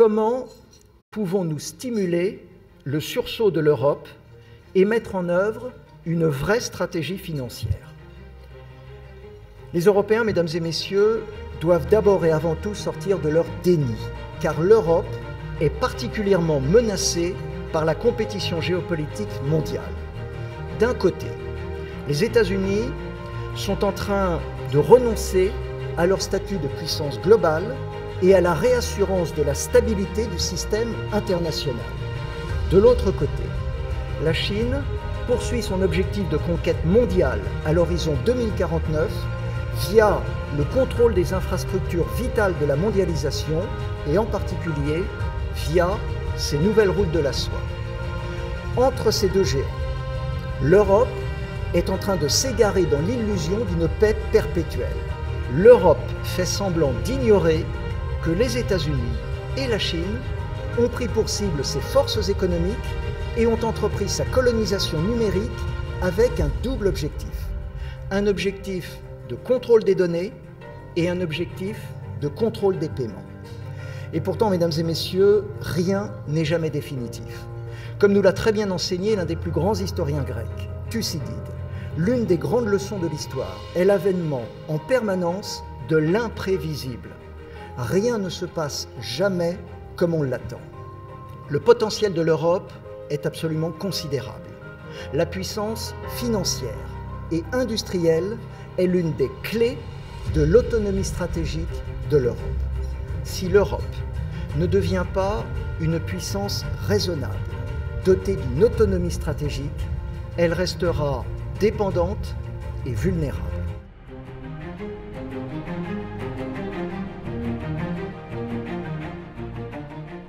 comment pouvons-nous stimuler le sursaut de l'Europe et mettre en œuvre une vraie stratégie financière? Les Européens, mesdames et messieurs, doivent d'abord et avant tout sortir de leur déni, car l'Europe est particulièrement menacée par la compétition géopolitique mondiale. D'un côté, les États-Unis sont en train de renoncer à leur statut de puissance globale et à la réassurance de la stabilité du système international. De l'autre côté, la Chine poursuit son objectif de conquête mondiale à l'horizon 2049 via le contrôle des infrastructures vitales de la mondialisation et en particulier via ces nouvelles routes de la soie. Entre ces deux géants, l'Europe est en train de s'égarer dans l'illusion d'une paix perpétuelle. L'Europe fait semblant d'ignorer que les États-Unis et la Chine ont pris pour cible ses forces économiques et ont entrepris sa colonisation numérique avec un double objectif. Un objectif de contrôle des données et un objectif de contrôle des paiements. Et pourtant, mesdames et messieurs, rien n'est jamais définitif. Comme nous l'a très bien enseigné l'un des plus grands historiens grecs, Thucydide, l'une des grandes leçons de l'histoire est l'avènement en permanence de l'imprévisible. Rien ne se passe jamais comme on l'attend. Le potentiel de l'Europe est absolument considérable. La puissance financière et industrielle est l'une des clés de l'autonomie stratégique de l'Europe. Si l'Europe ne devient pas une puissance raisonnable, dotée d'une autonomie stratégique, elle restera dépendante et vulnérable.